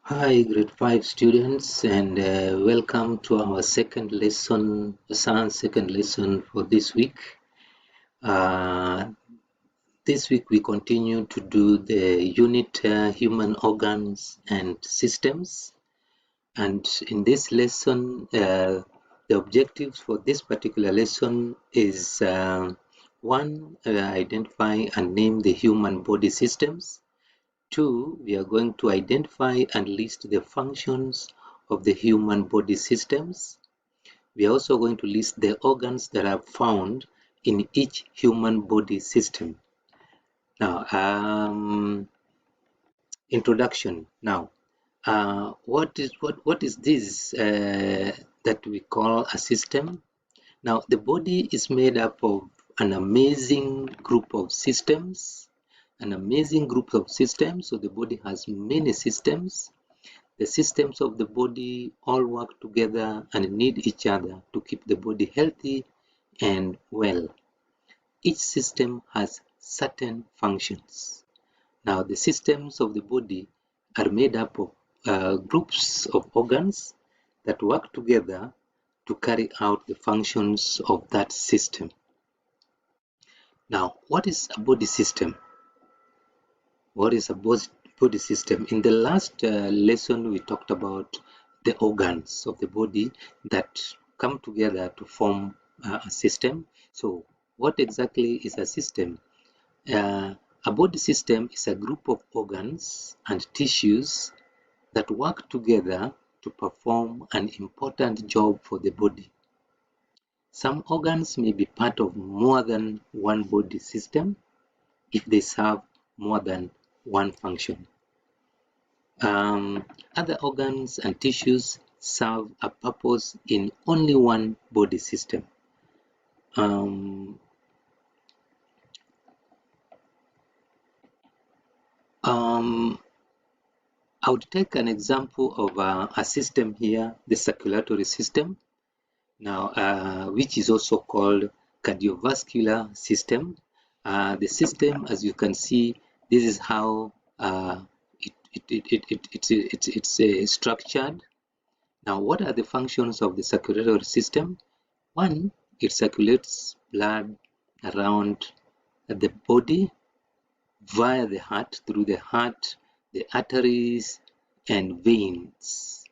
Hi, grade 5 students, and welcome to our second lesson, science second lesson for this week. Uh, this week we continue to do the unit human organs and systems. And in this lesson, the objectives for this particular lesson is one, identify and name the human body systems. Two, we are going to identify and list the functions of the human body systems. We are also going to list the organs that are found in each human body system. Now, introduction. Now, what is this that we call a system? Now, the body is made up of an amazing group of systems. So the body has many systems. The systems of the body all work together and need each other to keep the body healthy and well. Each system has certain functions. Now, the systems of the body are made up of groups of organs that work together to carry out the functions of that system. Now, what is a body system? What is a body system? In the last lesson, we talked about the organs of the body that come together to form a system. So, what exactly is a system? A body system is a group of organs and tissues that work together to perform an important job for the body. Some organs may be part of more than one body system if they serve more than one function. Other organs and tissues serve a purpose in only one body system. I would take an example of a system here, the circulatory system, now which is also called cardiovascular system. The system, as you can see, this is how it's structured. Now, what are the functions of the circulatory system? One, it circulates blood around the body via the heart, through the heart, the arteries, and veins,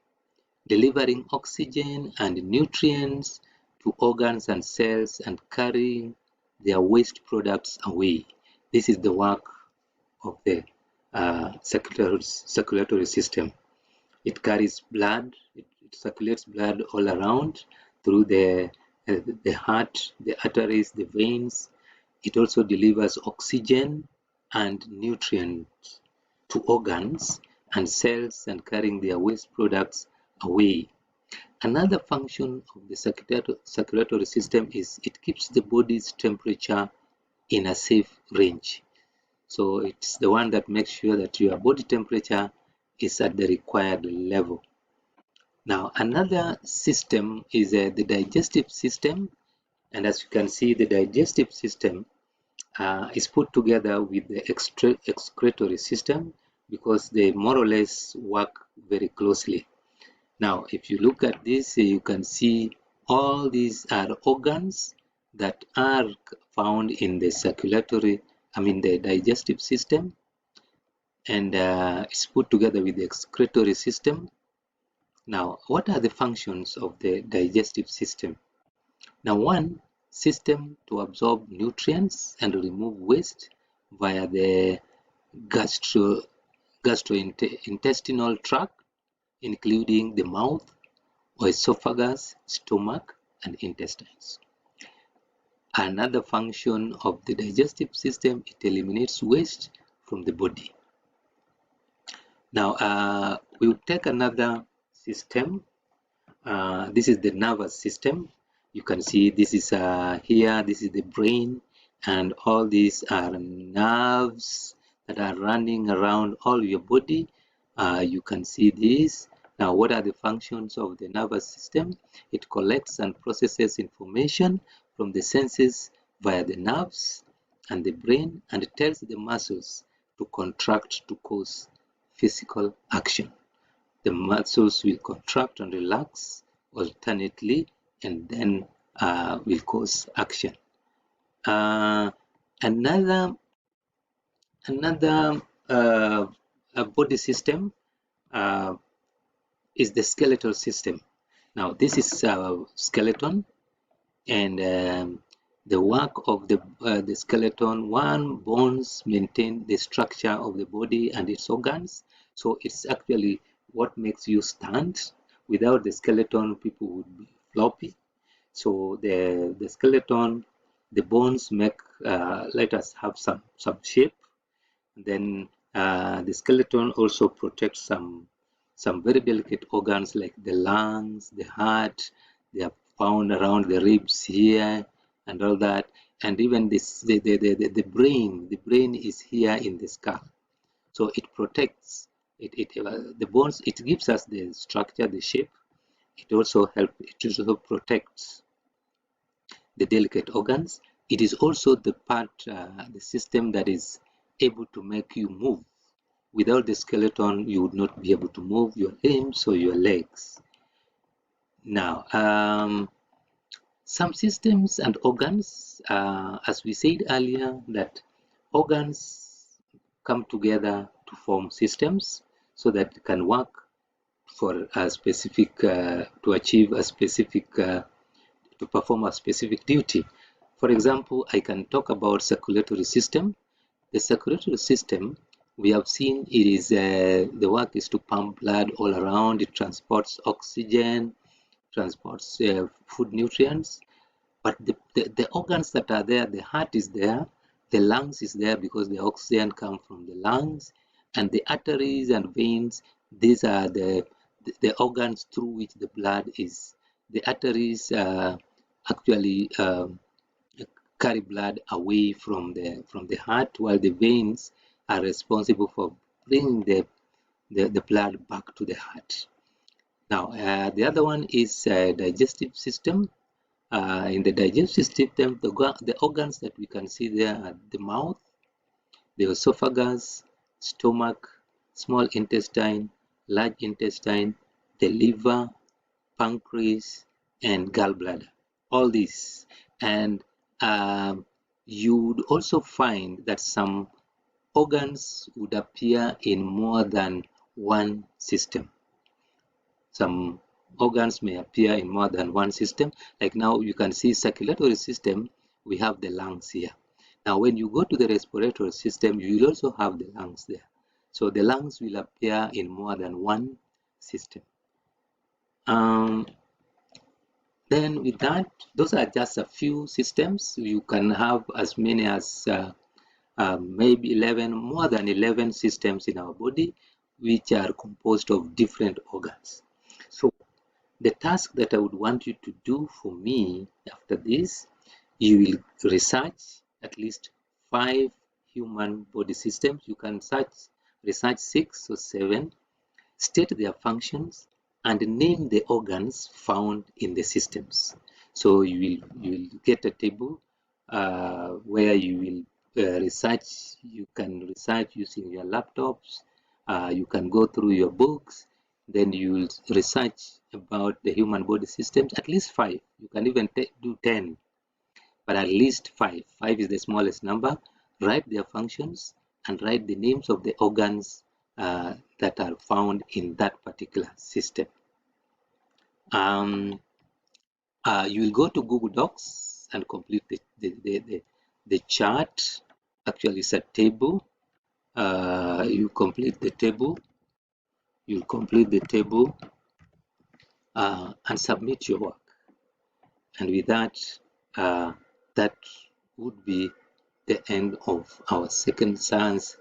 delivering oxygen and nutrients to organs and cells and carrying their waste products away. This is the work of the circulatory system. It carries blood, it circulates blood all around through the heart, the arteries, the veins. It also delivers oxygen and nutrients to organs and cells and carrying their waste products away. Another function of the circulatory system is it keeps the body's temperature in a safe range. So it's the one that makes sure that your body temperature is at the required level. Now, another system is the digestive system. And as you can see, the digestive system is put together with the excretory system because they more or less work very closely. Now, if you look at this, you can see all these are organs that are found in the the digestive system, and it's put together with the excretory system. Now, what are the functions of the digestive system? Now, one, system to absorb nutrients and remove waste via the gastrointestinal tract, including the mouth or esophagus, stomach, and intestines. Another function of the digestive system, it eliminates waste from the body. Now, we will take another system. This is the nervous system. You can see this is here, this is the brain, and all these are nerves that are running around all your body. You can see this. Now, what are the functions of the nervous system? It collects and processes information from the senses via the nerves and the brain, and it tells the muscles to contract to cause physical action. the muscles will contract and relax alternately, and then will cause action. Another body system is the skeletal system. Now, this is skeleton, and the work of the skeleton, one, bones maintain the structure of the body and its organs. So it's actually what makes you stand. Without the skeleton, people would be floppy. So the skeleton, the bones make let us have some shape. Then the skeleton also protects some very delicate organs like the lungs, the heart. They are found around the ribs here and all that. And even this, the brain. The brain is here in the skull, so it protects the bones. It gives us the structure, the shape. It also protects the delicate organs. It is also the part, the system that is able to make you move. Without the skeleton, you would not be able to move your limbs or your legs. Now, some systems and organs, as we said earlier, that organs come together to form systems so that they can work for a specific, to achieve a specific, to perform a specific duty. For example, I can talk about circulatory system. The circulatory system, we have seen it is the work is to pump blood all around. It transports oxygen, transports food nutrients. But the organs that are there, the heart is there, the lungs is there because the oxygen comes from the lungs, and the arteries and veins, these are the organs through which the blood is. The arteries actually carry blood away from the heart, while the veins are responsible for bringing the blood back to the heart. Now, the other one is digestive system. In the digestive system, the organs that we can see there are the mouth, the esophagus, stomach, small intestine, large intestine, the liver, pancreas, and gallbladder. All these. And you would also find that some organs would appear in more than one system. Some organs may appear in more than one system. Like now you can see circulatory system, we have the lungs here. Now when you go to the respiratory system, you will also have the lungs there. So the lungs will appear in more than one system. Then with that, those are just a few systems. You can have as many as maybe 11, more than 11 systems in our body, which are composed of different organs. So the task that I would want you to do for me after this, you will research at least 5 human body systems. You can research 6 or 7, state their functions, and name the organs found in the systems. So you will get a table where you will research. You can research using your laptops. You can go through your books. Then you will research about the human body systems, at least 5. You can even do 10, but at least 5. 5 is the smallest number. Write their functions and write the names of the organs that are found in that particular system. You will go to Google Docs and complete the chart. Actually, it's a table. You complete the table. You'll complete the table and submit your work. And with that, that would be the end of our second science,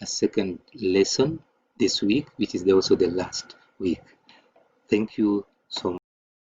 a second lesson this week, which is also the last week. Thank you so much.